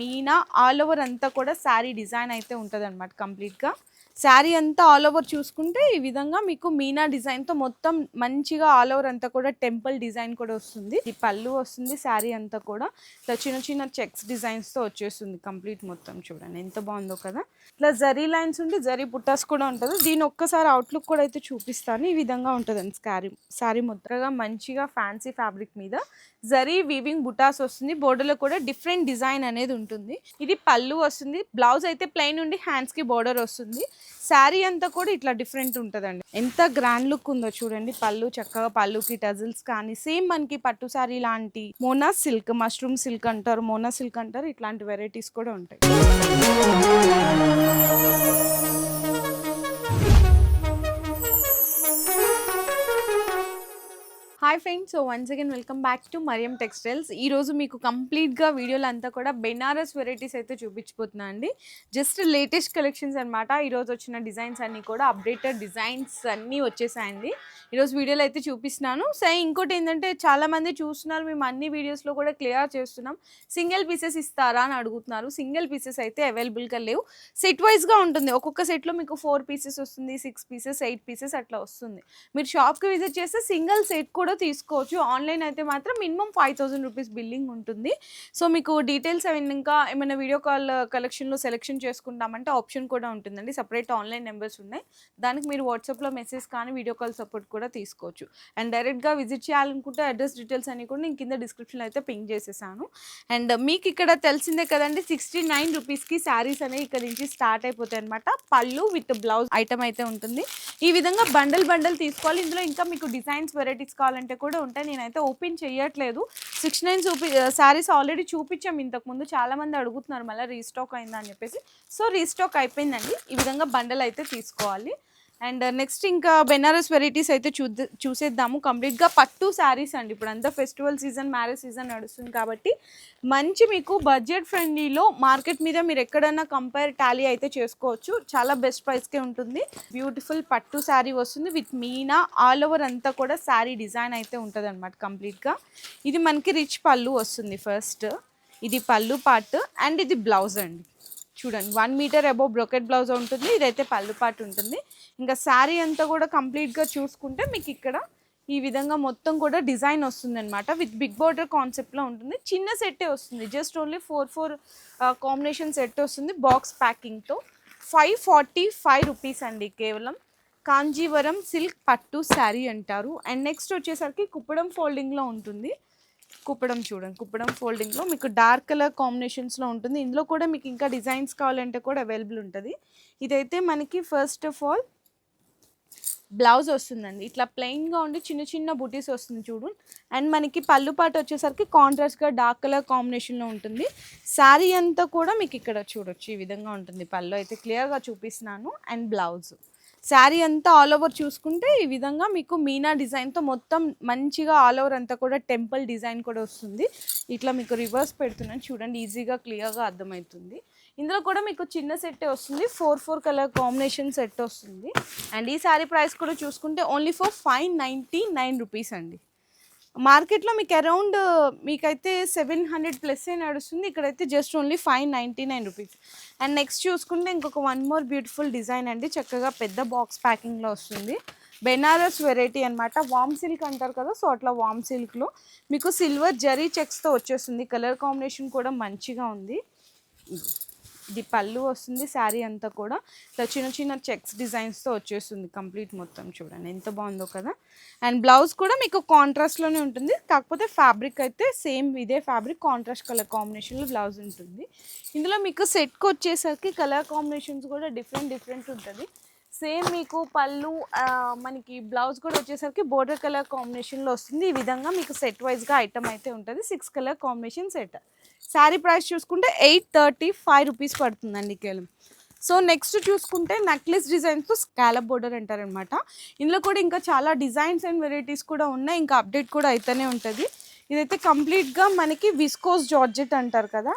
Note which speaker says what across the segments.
Speaker 1: Meena all over అంతా కూడా sari design అయితే ఉంటదన్నమాట కంప్లీట్ గా. శారీ అంతా ఆల్ ఓవర్ చూసుకుంటే ఈ విధంగా మీకు మీనా డిజైన్ తో మొత్తం మంచిగా ఆల్ ఓవర్ అంతా కూడా టెంపుల్ డిజైన్ కూడా వస్తుంది. ఈ పళ్ళు వస్తుంది శారీ అంతా కూడా ఇట్లా చిన్న చిన్న చెక్స్ డిజైన్స్ తో వచ్చేస్తుంది కంప్లీట్ మొత్తం. చూడండి ఎంత బాగుందో కదా. ఇట్లా జరీ లైన్స్ ఉండి జరీ బుట్టాస్ కూడా ఉంటుంది. దీని ఒక్కసారి అవుట్లుక్ కూడా అయితే చూపిస్తాను. ఈ విధంగా ఉంటుందండి శారీ ముద్రగా మంచిగా ఫ్యాన్సీ ఫ్యాబ్రిక్ మీద జరీ వీవింగ్ బుటాస్ వస్తుంది. బోర్డర్ లో కూడా డిఫరెంట్ డిజైన్ అనేది ఉంటుంది. ఇది పళ్ళు వస్తుంది. బ్లౌజ్ అయితే ప్లెయిన్ ఉండి హ్యాండ్స్ కి బోర్డర్ వస్తుంది. శారీ అంతా కూడా ఇట్లా డిఫరెంట్ ఉంటుందండి. ఎంత గ్రాండ్ లుక్ ఉందో చూడండి. పళ్ళు చక్కగా పళ్ళుకి టజిల్స్ కానీ సేమ్ మనకి పట్టు శారీ లాంటి మోనా సిల్క్, మష్రూమ్ సిల్క్ అంటారు, మోనా సిల్క్ అంటారు, ఇట్లాంటి వెరైటీస్ కూడా ఉంటాయి. Hi friends, so once again welcome back to Mariyam Textiles. ఈరోజు మీకు కంప్లీట్గా వీడియోలో అంతా కూడా బెనారస్ వెరైటీస్ అయితే చూపించిపోతున్నా అండి. జస్ట్ లేటెస్ట్ కలెక్షన్స్ అనమాట. ఈరోజు వచ్చిన డిజైన్స్ అన్నీ కూడా అప్డేటెడ్ డిజైన్స్ అన్నీ వచ్చేసాయండి. ఈరోజు వీడియోలో అయితే చూపిస్తున్నాను. సో ఇంకోటి ఏంటంటే చాలామంది చూస్తున్నారు, మేము అన్ని వీడియోస్లో కూడా క్లియర్ చేస్తున్నాం, సింగిల్ పీసెస్ ఇస్తారా అని అడుగుతున్నారు. సింగిల్ పీసెస్ అయితే అవైలబుల్గా లేవు. సెట్ వైజ్గా ఉంటుంది. ఒక్కొక్క సెట్లో మీకు 4 పీసెస్ వస్తుంది, 6 పీసెస్, 8 పీసెస్ అట్లా వస్తుంది. మీరు షాప్కి విజిట్ చేస్తే సింగిల్ సెట్ కూడా తీసుకోవచ్చు. ఆన్లైన్ అయితే మాత్రం మినిమం 5000 రూపీస్ బిల్లింగ్ ఉంటుంది. సో మీకు డీటెయిల్స్ అవి ఇంకా ఏమైనా వీడియో కాల్ కలెక్షన్లో సెలెక్షన్ చేసుకుంటామంటే ఆప్షన్ కూడా ఉంటుందండి. సపరేట్ ఆన్లైన్ నెంబర్స్ ఉన్నాయి. దానికి మీరు వాట్సాప్లో మెసేజ్ కానీ వీడియో కాల్ సపోర్ట్ కూడా తీసుకోవచ్చు. అండ్ డైరెక్ట్గా విజిట్ చేయాలనుకుంటే అడ్రస్ డీటెయిల్స్ అన్ని కూడా నేను కింద డిస్క్రిప్షన్లో అయితే పింక్ చేసేసాను. అండ్ మీకు ఇక్కడ తెలిసిందే కదండి, 69 రూపీస్కి శారీస్ అనేవి ఇక్కడ నుంచి స్టార్ట్ అయిపోతాయి అనమాట. పళ్ళు విత్ బ్లౌజ్ ఐటమ్ అయితే ఉంటుంది. ఈ విధంగా బండల్ తీసుకోవాలి. ఇందులో ఇంకా మీకు డిజైన్స్ వెరైటీస్ కావాలంటే కూడా ఉంటాయి. నేనైతే ఓపెన్ చేయట్లేదు. 69 శారీస్ ఆల్రెడీ చూపించాం ఇంతకుముందు. చాలా మంది అడుగుతున్నారు మళ్ళీ రీస్టాక్ అయిందా అని చెప్పేసి. సో రీస్టాక్ అయిపోయిందండి. ఈ విధంగా బండల్ అయితే తీసుకోవాలి. అండ్ నెక్స్ట్ ఇంకా బెనారస్ వెరైటీస్ అయితే చూసేద్దాము. కంప్లీట్గా పట్టు శారీస్ అండి. ఇప్పుడు అంతా ఫెస్టివల్ సీజన్, మ్యారేజ్ సీజన్ నడుస్తుంది కాబట్టి మంచి మీకు బడ్జెట్ ఫ్రెండ్లీలో మార్కెట్ మీద మీరు ఎక్కడన్నా కంపేర్ టాలీ అయితే చేసుకోవచ్చు. చాలా బెస్ట్ ప్రైస్కే ఉంటుంది. బ్యూటిఫుల్ పట్టు శారీ వస్తుంది విత్ మీనా ఆల్ ఓవర్ అంతా కూడా శారీ డిజైన్ అయితే ఉంటుంది అనమాట కంప్లీట్గా. ఇది మనకి రిచ్ పళ్ళు వస్తుంది. ఫస్ట్ ఇది పళ్ళు పార్ట్ అండ్ ఇది బ్లౌజ్ అండి. చూడండి 1 మీటర్ అబోవ్ బ్రొకెట్ బ్లౌజ్ ఉంటుంది. ఇదైతే పళ్ళు పార్ట్ ఉంటుంది. ఇంకా శారీ అంతా కూడా కంప్లీట్గా చూసుకుంటే మీకు ఇక్కడ ఈ విధంగా మొత్తం కూడా డిజైన్ వస్తుంది అనమాట. విత్ బిగ్ బార్డర్ కాన్సెప్ట్లో ఉంటుంది. చిన్న సెట్టే వస్తుంది. జస్ట్ ఓన్లీ 4 కాంబినేషన్ సెట్ వస్తుంది బాక్స్ ప్యాకింగ్తో. 545 రూపీస్ అండి కేవలం. కాంజీవరం సిల్క్ పట్టు శారీ అంటారు. అండ్ నెక్స్ట్ వచ్చేసరికి కుప్పడం ఫోల్డింగ్లో ఉంటుంది. కుప్పడం చూడండి, కుప్పడం ఫోల్డింగ్లో మీకు డార్క్ కలర్ కాంబినేషన్స్లో ఉంటుంది. ఇందులో కూడా మీకు ఇంకా డిజైన్స్ కావాలంటే కూడా అవైలబుల్ ఉంటుంది. ఇదైతే మనకి ఫస్ట్ ఆఫ్ ఆల్ బ్లౌజ్ వస్తుందండి. ఇట్లా ప్లెయిన్గా ఉండి చిన్న చిన్న బుటీస్ వస్తుంది చూడు. అండ్ మనకి పళ్ళు పాటు వచ్చేసరికి కాంట్రాస్ట్గా డార్క్ కలర్ కాంబినేషన్లో ఉంటుంది. శారీ అంతా కూడా మీకు ఇక్కడ చూడొచ్చు ఈ విధంగా ఉంటుంది. పళ్ళు అయితే క్లియర్గా చూపిస్తున్నాను. అండ్ బ్లౌజ్ శారీ అంతా ఆల్ ఓవర్ చూసుకుంటే ఈ విధంగా మీకు మీనా డిజైన్తో మొత్తం మంచిగా ఆల్ ఓవర్ అంతా కూడా టెంపుల్ డిజైన్ కూడా వస్తుంది. ఇట్లా మీకు రివర్స్ పెడుతున్నాను చూడండి, ఈజీగా క్లియర్గా అర్థమవుతుంది. ఇందులో కూడా మీకు చిన్న సెట్టే వస్తుంది. 4 కలర్ కాంబినేషన్ సెట్ వస్తుంది. అండ్ ఈ శారీ ప్రైస్ కూడా చూసుకుంటే ఓన్లీ ఫర్ 599 రూపీస్ అండి. మార్కెట్లో మీకు అరౌండ్ మీకైతే 700 ప్లస్ నడుస్తుంది. ఇక్కడైతే just only 599 rupees. And next చూసుకుంటే ఇంకొక 1 మోర్ బ్యూటిఫుల్ డిజైన్ అండి. చక్కగా పెద్ద బాక్స్ ప్యాకింగ్లో వస్తుంది. బెనారస్ వెరైటీ అనమాట. వామ్ సిల్క్ అంటారు కదా, సో అట్లా వామ్ సిల్క్లో మీకు సిల్వర్ జరీ చెక్స్తో వచ్చేస్తుంది. కలర్ కాంబినేషన్ కూడా మంచిగా ఉంది. ఇది పళ్ళు వస్తుంది. శారీ అంతా కూడా ఇట్లా చిన్న చిన్న చెక్స్ డిజైన్స్తో వచ్చేస్తుంది కంప్లీట్ మొత్తం. చూడండి ఎంత బాగుందో కదా. అండ్ బ్లౌజ్ కూడా మీకు కాంట్రాస్ట్లోనే ఉంటుంది. కాకపోతే ఫ్యాబ్రిక్ అయితే సేమ్ ఇదే ఫ్యాబ్రిక్, కాంట్రాస్ట్ కలర్ కాంబినేషన్లో బ్లౌజ్ ఉంటుంది. ఇందులో మీకు సెట్కి వచ్చేసరికి కలర్ కాంబినేషన్స్ కూడా డిఫరెంట్ ఉంటుంది. సేమ్ మీకు పళ్ళు మనకి బ్లౌజ్ కూడా వచ్చేసరికి బోర్డర్ కలర్ కాంబినేషన్లో వస్తుంది. ఈ విధంగా మీకు సెట్ వైజ్గా ఐటమ్ అయితే ఉంటుంది. 6 colour combination set. Sari price చూసుకుంటే 835 రూపీస్ పడుతుందండి కేవలం. సో నెక్స్ట్ చూసుకుంటే నెక్లెస్ డిజైన్స్తో స్కాలప్ బోర్డర్ అంటారనమాట. ఇందులో కూడా ఇంకా చాలా డిజైన్స్ అండ్ వెరైటీస్ కూడా ఉన్నాయి. ఇంకా అప్డేట్ కూడా అయితేనే ఉంటుంది. ఇదైతే కంప్లీట్గా మనకి విస్కోస్ జార్జెట్ అంటారు కదా,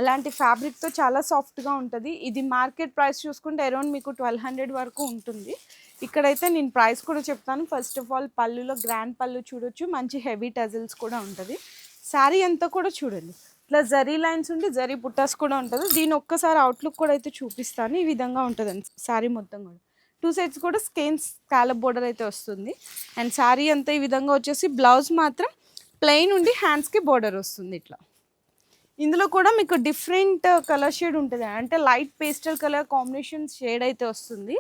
Speaker 1: అలాంటి ఫ్యాబ్రిక్తో చాలా సాఫ్ట్గా ఉంటుంది. ఇది మార్కెట్ ప్రైస్ చూసుకుంటే అరౌండ్ మీకు 1200 వరకు ఉంటుంది. ఇక్కడైతే నేను ప్రైస్ కూడా చెప్తాను. ఫస్ట్ ఆఫ్ ఆల్ పళ్ళులో గ్రాండ్ పళ్ళు చూడొచ్చు. మంచి హెవీ టజిల్స్ కూడా ఉంటుంది. శారీ అంతా కూడా చూడండి ఇట్లా జరీ లైన్స్ ఉండి జరీ బుట్టాస్ కూడా ఉంటుంది. దీని ఒక్కసారి అవుట్లుక్ కూడా అయితే చూపిస్తాను. ఈ విధంగా ఉంటుందండి శారీ మొత్తం కూడా. 2 సైడ్స్ కూడా స్కాలప్ బోర్డర్ అయితే వస్తుంది. అండ్ శారీ అంతా ఈ విధంగా వచ్చేసి బ్లౌజ్ మాత్రం ప్లెయిన్ ఉండి హ్యాండ్స్కి బోర్డర్ వస్తుంది ఇట్లా. ఇందులో కూడా మీకు డిఫరెంట్ కలర్ షేడ్ ఉంటుంది, అంటే light pastel colour combination shade అయితే వస్తుంది.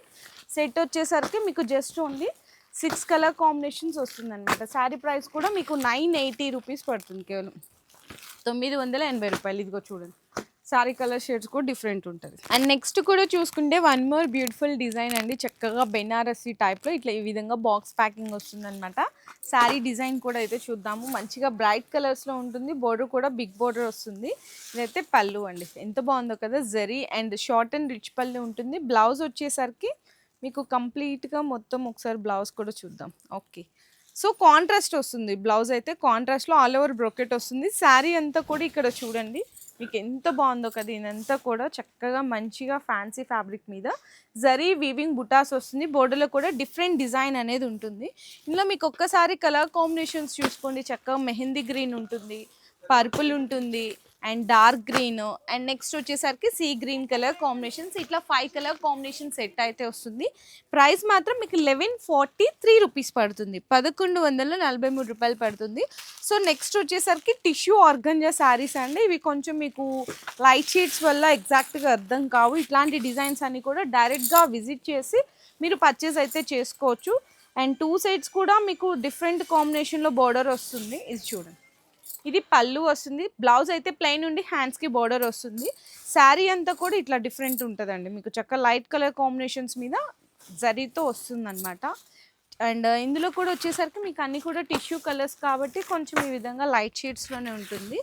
Speaker 1: సెట్ వచ్చేసరికి మీకు జస్ట్ ఓన్లీ 6 కలర్ కాంబినేషన్స్ వస్తుంది అనమాట. శారీ ప్రైస్ కూడా మీకు 980 రూపీస్ పడుతుంది, కేవలం 980 రూపాయలు. ఇదిగో చూడండి, శారీ కలర్ షేడ్స్ కూడా డిఫరెంట్ ఉంటుంది. అండ్ నెక్స్ట్ కూడా చూసుకుంటే వన్ మోర్ బ్యూటిఫుల్ డిజైన్ అండి. చక్కగా బెనారసీ టైప్లో ఇట్లా ఈ విధంగా బాక్స్ ప్యాకింగ్ వస్తుంది అనమాట. శారీ డిజైన్ కూడా అయితే చూద్దాము. మంచిగా బ్రైట్ కలర్స్లో ఉంటుంది, బోర్డర్ కూడా బిగ్ బోర్డర్ వస్తుంది. ఇదైతే పళ్ళు అండి, ఎంత బాగుందో కదా, zari and short and rich పళ్ళు ఉంటుంది. బ్లౌజ్ వచ్చేసరికి మీకు కంప్లీట్గా మొత్తం ఒకసారి బ్లౌజ్ కూడా చూద్దాం. ఓకే, సో కాంట్రాస్ట్ వస్తుంది బ్లౌజ్ అయితే, కాంట్రాస్ట్లో ఆల్ ఓవర్ బ్రోకెట్ వస్తుంది. శారీ అంతా కూడా ఇక్కడ చూడండి మీకు ఎంత బాగుందో కదా, ఇదంతా కూడా చక్కగా మంచిగా ఫ్యాన్సీ ఫ్యాబ్రిక్ మీద జరీ వీవింగ్ బుటాస్ వస్తుంది. బోర్డర్లో కూడా డిఫరెంట్ డిజైన్ అనేది ఉంటుంది. ఇందులో మీకు ఒక్కసారి కలర్ కాంబినేషన్స్ చూసుకోండి, చక్కగా మెహందీ గ్రీన్ ఉంటుంది, పర్పుల్ ఉంటుంది and dark green and next వచ్చేసరికి సీ గ్రీన్ కలర్ కాంబినేషన్స్. ఇట్లా 5 కలర్ కాంబినేషన్ సెట్ అయితే వస్తుంది. ప్రైస్ మాత్రం మీకు 1143 రూపీస్ పడుతుంది, 1143 రూపాయలు పడుతుంది. సో నెక్స్ట్ వచ్చేసరికి టిష్యూ ఆర్గంజా శారీస్ అండి. ఇవి కొంచెం మీకు లైట్ షేడ్స్ వల్ల ఎగ్జాక్ట్గా అర్థం కావు. ఇట్లాంటి డిజైన్స్ అన్ని కూడా డైరెక్ట్గా విజిట్ చేసి మీరు పర్చేస్ అయితే చేసుకోవచ్చు. అండ్ 2 సైడ్స్ కూడా మీకు డిఫరెంట్ కాంబినేషన్లో బోర్డర్ వస్తుంది. ఇది చూడండి, ఇది పళ్ళు వస్తుంది. బ్లౌజ్ అయితే ప్లెయిన్ ఉండి హ్యాండ్స్కి బోర్డర్ వస్తుంది. శారీ అంతా కూడా ఇట్లా డిఫరెంట్ ఉంటుందండి, మీకు చక్కగా లైట్ కలర్ కాంబినేషన్స్ మీద జరీతో వస్తుంది అనమాట. అండ్ ఇందులో కూడా వచ్చేసరికి మీకు అన్నీ కూడా టిష్యూ కలర్స్ కాబట్టి కొంచెం ఈ విధంగా లైట్ షేడ్స్లోనే ఉంటుంది.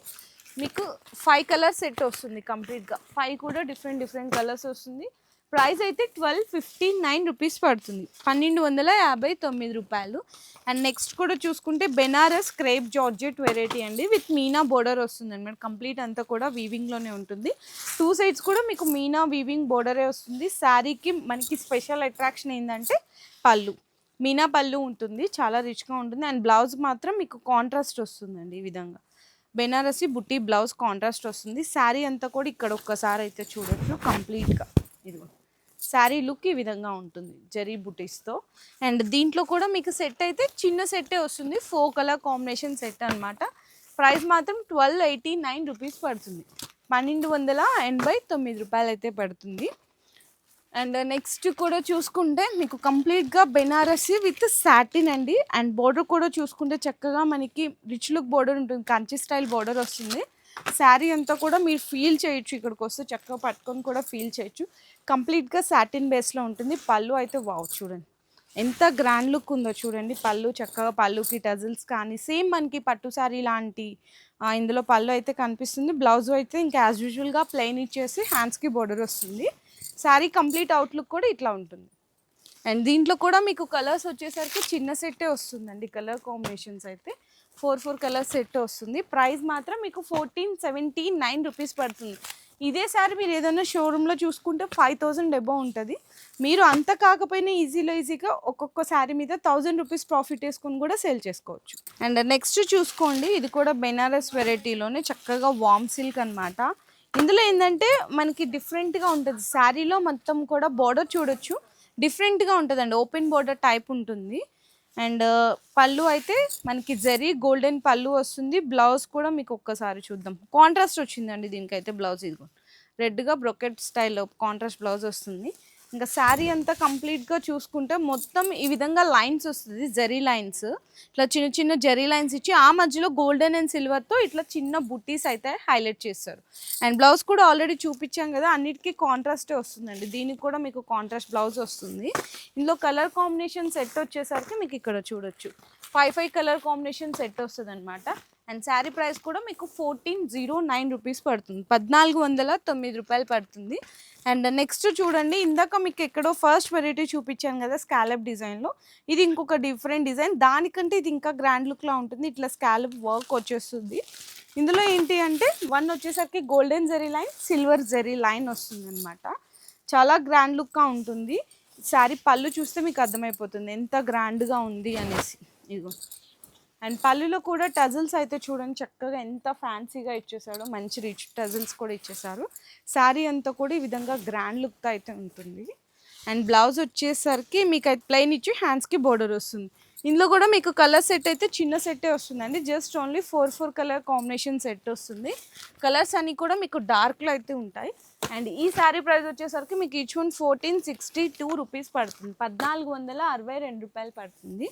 Speaker 1: మీకు 5 కలర్స్ సెట్ వస్తుంది కంప్లీట్గా, 5 కూడా డిఫరెంట్ కలర్స్ వస్తుంది. ప్రైస్ అయితే 1259 రూపీస్ పడుతుంది, 1259 రూపాయలు. అండ్ నెక్స్ట్ కూడా చూసుకుంటే బెనారస్ క్రేప్ జార్జెట్ వెరైటీ అండి, విత్ మీనా బోర్డర్ వస్తుంది అనమాట. కంప్లీట్ అంతా కూడా వీవింగ్లోనే ఉంటుంది. 2 సైడ్స్ కూడా మీకు మీనా వీవింగ్ బోర్డరే వస్తుంది. శారీకి మనకి స్పెషల్ అట్రాక్షన్ ఏంటంటే పళ్ళు, మీనా పళ్ళు ఉంటుంది, చాలా రిచ్గా ఉంటుంది. అండ్ బ్లౌజ్ మాత్రం మీకు కాంట్రాస్ట్ వస్తుందండి, ఈ విధంగా బెనారసి బుట్టి బ్లౌజ్ కాంట్రాస్ట్ వస్తుంది. శారీ అంతా కూడా ఇక్కడ ఒక్కసారి అయితే చూడొచ్చు కంప్లీట్గా. ఇదిగో శారీ లుక్ ఈ విధంగా ఉంటుంది జరీ బుటీస్తో. అండ్ దీంట్లో కూడా మీకు సెట్ అయితే చిన్న సెట్టే వస్తుంది, 4 కలర్ కాంబినేషన్ సెట్ అనమాట. ప్రైస్ మాత్రం 1289 రూపీస్ పడుతుంది, 1289 రూపాయలు అయితే పడుతుంది. అండ్ నెక్స్ట్ కూడా చూసుకుంటే మీకు కంప్లీట్గా బెనారసి విత్ సాటిన్ అండి. అండ్ బోర్డర్ కూడా చూసుకుంటే చక్కగా మనకి రిచ్ లుక్ బోర్డర్ ఉంటుంది, కంచి స్టైల్ బోర్డర్ వస్తుంది. శారీ అంతా కూడా మీరు ఫీల్ చేయొచ్చు, ఇక్కడికి వస్తే చక్కగా పట్టుకొని కూడా ఫీల్ చేయొచ్చు. కంప్లీట్గా సాటిన్ బేస్లో ఉంటుంది. పళ్ళు అయితే వావ్, చూడండి ఎంత గ్రాండ్ లుక్ ఉందో చూడండి. పళ్ళు చక్కగా, పళ్ళుకి టజిల్స్ కానీ సేమ్ మనకి పట్టు శారీ లాంటి ఇందులో పళ్ళు అయితే కనిపిస్తుంది. బ్లౌజ్ అయితే ఇంకా యాజ్ యూజువల్గా ప్లెయిన్ ఇచ్చేసి హ్యాండ్స్కి బోర్డర్ వస్తుంది. శారీ కంప్లీట్ అవుట్లుక్ కూడా ఇట్లా ఉంటుంది. అండ్ దీంట్లో కూడా మీకు కలర్స్ వచ్చేసరికి చిన్న సెట్టే వస్తుందండి, కలర్ కాంబినేషన్స్ అయితే 4 కలర్ సెట్ వస్తుంది. ప్రైస్ మాత్రం మీకు 1479 రూపీస్ పడుతుంది. ఇదే సారి మీరు ఏదైనా షోరూంలో చూసుకుంటే 5000 అబౌవ్ ఉంటుంది. మీరు అంత కాకపోయినా ఈజీగా ఒక్కొక్క శారీ మీద 1000 రూపీస్ ప్రాఫిట్ వేసుకొని కూడా సేల్ చేసుకోవచ్చు. అండ్ నెక్స్ట్ చూసుకోండి, ఇది కూడా బెనారస్ వెరైటీలోనే చక్కగా వామ్ సిల్క్ అనమాట. ఇందులో ఏంటంటే మనకి డిఫరెంట్గా ఉంటుంది, శారీలో మొత్తం కూడా బార్డర్ చూడొచ్చు, డిఫరెంట్గా ఉంటుందండి, ఓపెన్ బార్డర్ టైప్ ఉంటుంది. అండ్ పళ్ళు అయితే మనకి జరీ గోల్డెన్ పళ్ళు వస్తుంది. బ్లౌజ్ కూడా మీకు ఒక్కసారి చూద్దాం, కాంట్రాస్ట్ వచ్చిందండి దీనికైతే బ్లౌజ్. ఇదిగో రెడ్గా బ్రొకెట్ స్టైల్లో కాంట్రాస్ట్ బ్లౌజ్ వస్తుంది. ఇంకా శారీ అంతా కంప్లీట్గా చూసుకుంటే మొత్తం ఈ విధంగా లైన్స్ వస్తుంది, జరీ లైన్స్, ఇట్లా చిన్న జరీ లైన్స్ ఇచ్చి ఆ మధ్యలో గోల్డెన్ అండ్ సిల్వర్తో ఇట్లా చిన్న బుట్టీస్ అయితే హైలైట్ చేస్తారు. అండ్ బ్లౌజ్ కూడా ఆల్రెడీ చూపించాం కదా, అన్నిటికీ కాంట్రాస్టే వస్తుందండి. దీనికి కూడా మీకు కాంట్రాస్ట్ బ్లౌజ్ వస్తుంది. ఇందులో కలర్ కాంబినేషన్ సెట్ వచ్చేసరికి మీకు ఇక్కడ చూడొచ్చు 5 కలర్ కాంబినేషన్ సెట్ వస్తుంది అనమాట. అండ్ శారీ ప్రైస్ కూడా మీకు 1409 రూపీస్ పడుతుంది, 1409 రూపాయలు పడుతుంది. అండ్ నెక్స్ట్ చూడండి, ఇందాక మీకు ఎక్కడో ఫస్ట్ వెరైటీ చూపించాను కదా స్కాలప్ డిజైన్లో, ఇది ఇంకొక డిఫరెంట్ డిజైన్, దానికంటే ఇది ఇంకా గ్రాండ్ లుక్లా ఉంటుంది. ఇట్లా స్కాలప్ వర్క్ వచ్చేస్తుంది. ఇందులో ఏంటి అంటే 1 వచ్చేసరికి golden zari line, silver zari line వస్తుంది అనమాట. చాలా గ్రాండ్ లుక్గా ఉంటుంది. శారీ పళ్ళు చూస్తే మీకు అర్థమైపోతుంది ఎంత గ్రాండ్గా ఉంది అనేసి. ఇదిగో అండ్ పళ్ళులో కూడా టజిల్స్ అయితే చూడండి చక్కగా ఎంత ఫ్యాన్సీగా ఇచ్చేసాడో, మంచి రిచ్ టజిల్స్ కూడా ఇచ్చేసారు. శారీ అంతా కూడా ఈ విధంగా గ్రాండ్ లుక్ అయితే ఉంటుంది. అండ్ బ్లౌజ్ వచ్చేసరికి మీకు అయితే ప్లెయిన్ ఇచ్చి హ్యాండ్స్కి బోర్డర్ వస్తుంది. ఇందులో కూడా మీకు కలర్ సెట్ అయితే చిన్న సెట్టే వస్తుందండి. Just only 4 colour combination set వస్తుంది. కలర్స్ అన్నీ కూడా మీకు డార్క్లో అయితే ఉంటాయి. అండ్ ఈ శారీ ప్రైస్ వచ్చేసరికి మీకు ఈచ్ వన్ 1462 రూపీస్ పడుతుంది. 1462 రూపాయలు పడుతుంది.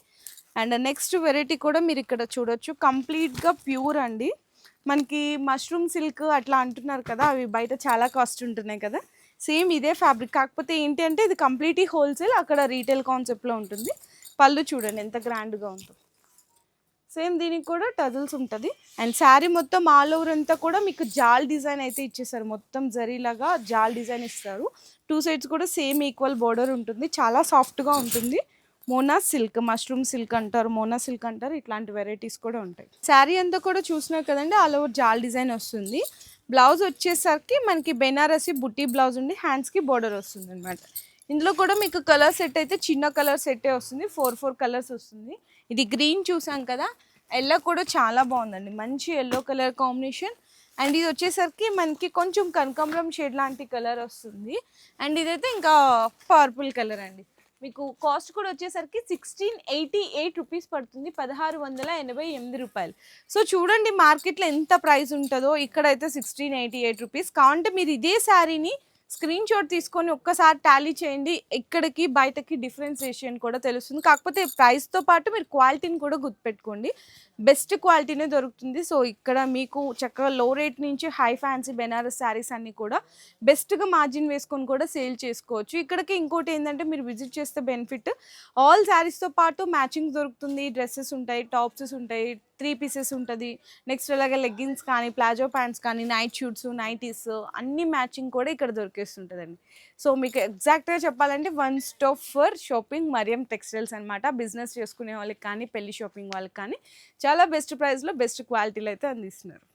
Speaker 1: అండ్ నెక్స్ట్ వెరైటీ కూడా మీరు ఇక్కడ చూడొచ్చు, కంప్లీట్గా ప్యూర్ అండి. మనకి మష్రూమ్ సిల్క్ అట్లా అంటున్నారు కదా, అవి బయట చాలా కాస్ట్ ఉంటున్నాయి కదా, సేమ్ ఇదే ఫ్యాబ్రిక్. కాకపోతే ఏంటి అంటే ఇది కంప్లీట్లీ హోల్సేల్, అక్కడ రీటైల్ కాన్సెప్ట్లో ఉంటుంది. పళ్ళు చూడండి ఎంత గ్రాండ్గా ఉంటుంది. సేమ్ దీనికి కూడా టజిల్స్ ఉంటుంది. అండ్ శారీ మొత్తం ఆల్ ఓవర్ అంతా కూడా మీకు జాల్ డిజైన్ అయితే ఇచ్చేసారు. మొత్తం జరీలాగా జాల్ డిజైన్ ఇస్తారు. 2 సైడ్స్ కూడా సేమ్ ఈక్వల్ బోర్డర్ ఉంటుంది. చాలా సాఫ్ట్గా ఉంటుంది. మోనా సిల్క్, మష్రూమ్ సిల్క్ అంటారు, మోనా సిల్క్ అంటారు, ఇట్లాంటి వెరైటీస్ కూడా ఉంటాయి. శారీ అంతా కూడా చూసినారు కదండి, ఆల్ ఓవర్ జాల్ డిజైన్ వస్తుంది. బ్లౌజ్ వచ్చేసరికి మనకి బెనారసి బుట్టి బ్లౌజ్ ఉండి హ్యాండ్స్కి బోర్డర్ వస్తుంది అనమాట. ఇందులో కూడా మీకు కలర్ సెట్ అయితే చిన్న కలర్ సెట్టే వస్తుంది. 4 కలర్స్ వస్తుంది. ఇది గ్రీన్ చూసాం కదా, ఎల్లో కూడా చాలా బాగుందండి, మంచి ఎల్లో కలర్ కాంబినేషన్. అండ్ ఇది వచ్చేసరికి మనకి కొంచెం కనకాంబరం షేడ్ లాంటి కలర్ వస్తుంది. అండ్ ఇదైతే ఇంకా పర్పుల్ కలర్ అండి. మీకు కాస్ట్ కూడా వచ్చేసరికి 1688 రూపీస్ పడుతుంది. 1688 రూపాయలు. సో చూడండి మార్కెట్లో ఎంత ప్రైస్ ఉంటుందో, ఇక్కడైతే 1688 రూపీస్. కావాలంటే మీరు ఇదే శారీని స్క్రీన్ షాట్ తీసుకొని ఒక్కసారి టాలీ చేయండి, ఇక్కడికి బయటకి డిఫరెన్సియేషన్ కూడా తెలుస్తుంది. కాకపోతే ప్రైస్తో పాటు మీరు క్వాలిటీని కూడా గుర్తుపెట్టుకోండి, బెస్ట్ క్వాలిటీనే దొరుకుతుంది. సో ఇక్కడ మీకు చక్కగా లో రేట్ నుంచి హై ఫ్యాన్సీ బెనారస్ శారీస్ అన్నీ కూడా బెస్ట్గా మార్జిన్ వేసుకొని కూడా సేల్ చేసుకోవచ్చు. ఇక్కడికి ఇంకోటి ఏంటంటే మీరు విజిట్ చేస్తే బెనిఫిట్, ఆల్ శారీస్తో పాటు మ్యాచింగ్ దొరుకుతుంది. డ్రెస్సెస్ ఉంటాయి, టాప్స్ ఉంటాయి, 3 పీసెస్ ఉంటుంది. నెక్స్ట్ అలాగే లెగ్గిన్స్ కానీ, ప్లాజో ప్యాంట్స్ కానీ, నైట్ షూట్స్, నైటీస్ అన్ని మ్యాచింగ్ కూడా ఇక్కడ దొరికేస్తుంటుందండి. సో మీకు ఎగ్జాక్ట్గా చెప్పాలంటే one stop for shopping Mariyam Textiles అనమాట. బిజినెస్ చేసుకునే వాళ్ళకి కానీ, పెళ్లి షాపింగ్ వాళ్ళకి కానీ చాలా బెస్ట్ ప్రైస్లో బెస్ట్ క్వాలిటీలో అయితే అందిస్తున్నారు.